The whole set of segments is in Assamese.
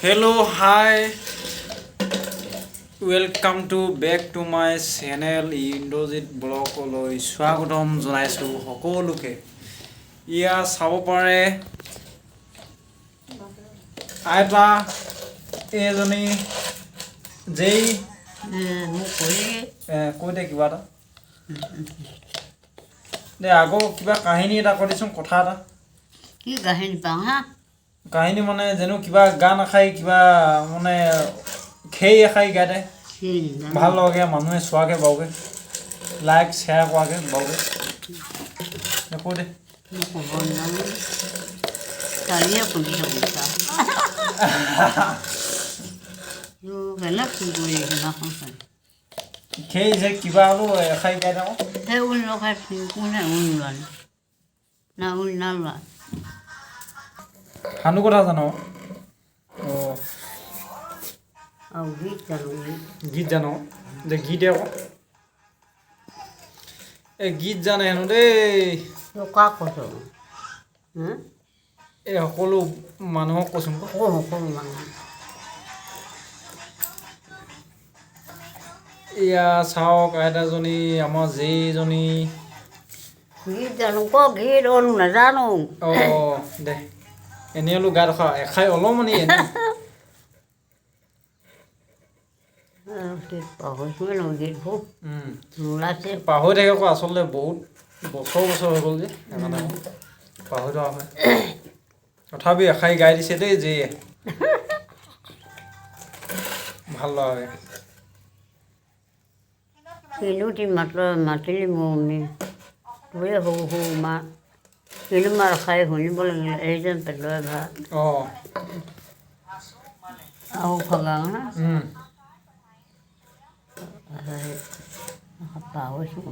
Hello, hi. Welcome to back to my channel Indojit Blog লৈ স্বাগতম জনাইছো সকলোকে ইয়া চাব পাৰে আইতা এজনী যেই কৈতে কিবা এটা দে আগো কিবা কাহিনী এটা কৰিছোন কথা এটা কি কাহিনী পাওঁ হা কাহিনী মানে যেনো কিবা গান আখাই কিবা মানে খেই আখাই গাতে ভাল লাগে মানুহে চোৱাকে বাউকে লাইক শ্বেয়াৰ কৰাকে বাউকে দেখো দে কালিয়ে পুলি থকা বেলেগ ফোন কৰি সেইদিনাখন খেই যে কিবা আলো এখাই গাই থাকো সেই ঊল লগাই কোনে ঊল লোৱালে না ঊল নালোৱা হানু কথা জানো আৰু গীত জানো গীত জানো যে গীতে আকৌ এই গীত জানে হেনো দেই কাক কৈছো এই সকলো মানুহক কৈছোন সকলো মানুহ এয়া চাওক আইতাজনী আমাৰ যেইজনী গীত জানো ক গীত অল নাজানো দে এনেই হ'লেও গাত ৰখা এখাই অলপমানি এনে পাহৰিছোৱে ন গীতবোৰ নোলাইছে পাহৰি থাকে আকৌ আচলতে বহুত বছৰ হৈ গ'ল যে সেইকাৰণে পাহৰি থকা হয় তথাপি এখাই গাই দিছে দেই যে ভাল লাগে শিলুটি মাতিলি মৰমী তোৰে সৰু সৰু মা শিলু মাৰ খাই শুনিব লাগিলে এইজন পেটৰে ভাত আৰু খগা না পাহৰিছোঁ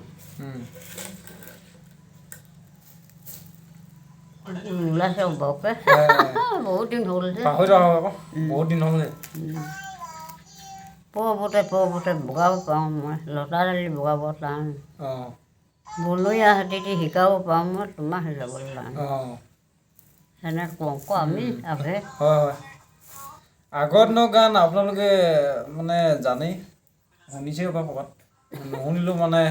ওলাইছে বৰকে বহুত দিন হ'ল যে পাহৰি থকা হয় আকৌ বহুত দিন হ'ল পৰ্বতে বগাব পাৰোঁ মই লতা দালি বগাব টান বনৰীয়া হাতীটি শিকাব পাৰোঁ মই তোমাক শিকাবলৈ টান সেনেকৈ কওঁ আকৌ আমি আহে হয় আগৰ দিনৰ গান আপোনালোকে মানে জানেই শুনিছে বা ক'ৰবাত নুশুনিলেও মানে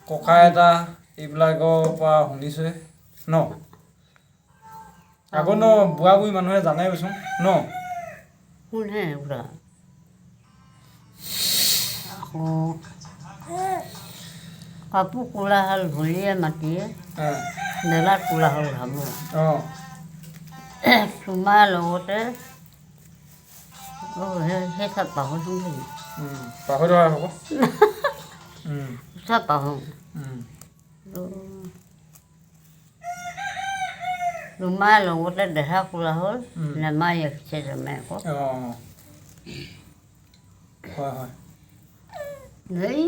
ককা এটা এইবিলাকৰ পৰা শুনিছে ন আগৰ ন বুঢ়া বুঢ়ী মানুহে জানে কৈছোন ন শুনে বুঢ়া আকৌ কাপোৰ ক'লা হ'ল ভলিয়ে মাতিয়ে মেলাত ক'লা হ'ল ঘামো তোমাৰ লগতে সেই চব পাহৰিছোঁ নেকি পাহৰি থকা হ'ব চব পাহৰোঁ তোমাৰ লগতে দেহা ক'লা হ'ল নেমাৰি ৰাখিছে জমে আকৌ হয় হেৰি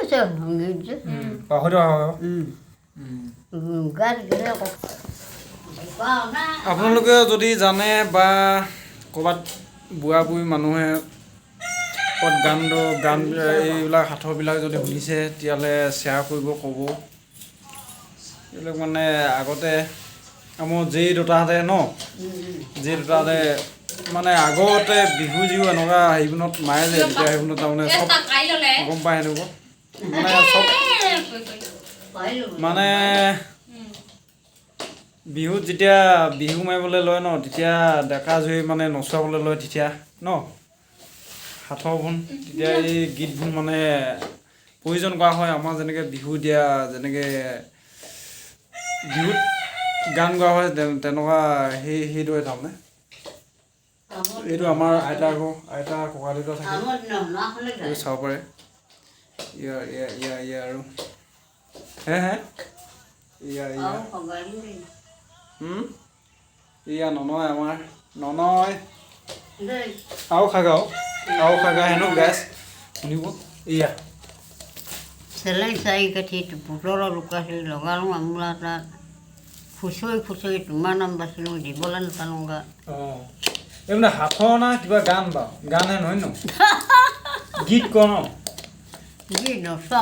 আছে সংগীত যে পাহৰি থকা হ'ব গাত গ'লে আকৌ আপোনালোকে যদি জানে বা ক'ৰবাত বুঢ়া বুঢ়ী মানুহে ক'ত গান এইবিলাক সাঁথৰবিলাক যদি শুনিছে তেতিয়াহ'লে শ্বেয়াৰ কৰিব ক'ব এইবিলাক মানে আগতে আমাৰ যেই দুটাহঁতে ন যেই দুটাহঁতে মানে আগতে বিহু যিও এনেকুৱা হেৰিবোৰত মাৰে যে তেতিয়া সেইবোৰত তাৰমানে চব গম পায় সেনেকুৱা মানে চব মানে বিহুত যেতিয়া বিহু মাৰিবলৈ লয় ন তেতিয়া ডেকা জুৰি মানে নচুৱাবলৈ লয় তেতিয়া ন সাঁথৰবোৰ তেতিয়া এই গীতবোৰ মানে প্ৰয়োজন কৰা হয় আমাৰ যেনেকৈ বিহু দিয়া যেনেকৈ বিহুত গান গোৱা হয় তেনেকুৱা সেইদৰে তাৰমানে এইটো আমাৰ আইতা ককা দেউতা থাকে এইটো চাব পাৰে ইয়া আৰু হে ইয়া ননয় আমাৰ ননয় আৰু খাগা হেনো গেছ শুনিব ইয়া চেলেং চাৰি কাঠি পুতলৰ লুকাইছিল লগালোঁ আমোলা তাত খুচৰি তোমাৰ নাম বাচিলোঁ দিবলৈ নাপালোঁ গা এই মানে সাঁথৰ না কিবা গান বাৰু গানহে নহয় ন গীত ক ন গীত নচোৱা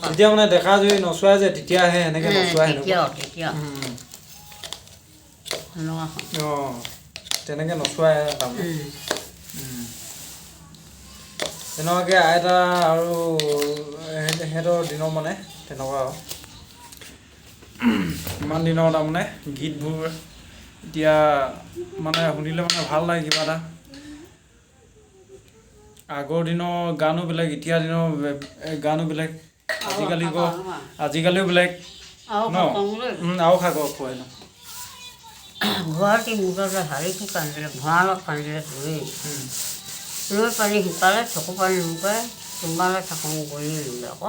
যেতিয়া মানে ডেকা জুৰি নচুৱাই যে তেতিয়াহে এনেকৈ নচুৱাই তেতিয়া তেনেকৈ নচোৱাই তাৰমানে তেনেকুৱাকৈ আইতা আৰু সিহঁতৰ দিনৰ মানে তেনেকুৱা আৰু ইমান দিনৰ তাৰমানে গীতবোৰ এতিয়া মানে শুনিলে মানে ভাল লাগে কিবা এটা আগৰ দিনৰ গানো বেলেগ এতিয়া দিনৰ গানো বেলেগ আজিকালিও বেলেগ ন আৰু খাব খুৱাই ন ঘৰতে মুঠতে হাৰিটো কান্দিলে ভঁৰালত কান্দিলে লৈ পানী শিকালে চকু পানী নুকাই তোমালৈ থাকোঁ কৰি ল'লে আকৌ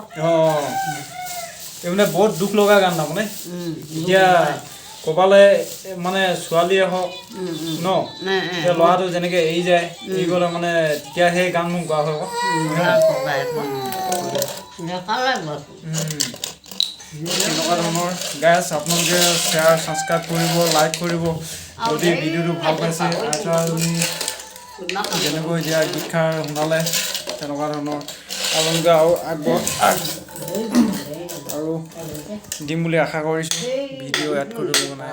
এই মানে বহুত দুখ লগা গান তাৰমানে এতিয়া ক'ৰবালৈ মানে ছোৱালীয়ে হওক ন এতিয়া ল'ৰাটো যেনেকৈ এৰি যায় এৰি গ'লে মানে তেতিয়া সেই গানবোৰ গোৱা হয় তেনেকুৱা ধৰণৰ গাইজ আপোনালোকে শ্বেয়াৰ ছাবস্ক্ৰাইব কৰিব লাইক কৰিব যদি ভিডিঅ'টো ভাল পাইছে আইতাজনী যেনেকৈ এতিয়া গীতষাৰ শুনালে তেনেকুৱা ধৰণৰ আপোনালোকে আৰু দিম বুলি আশা কৰিছোঁ ভিডিঅ' এড কৰিব মানে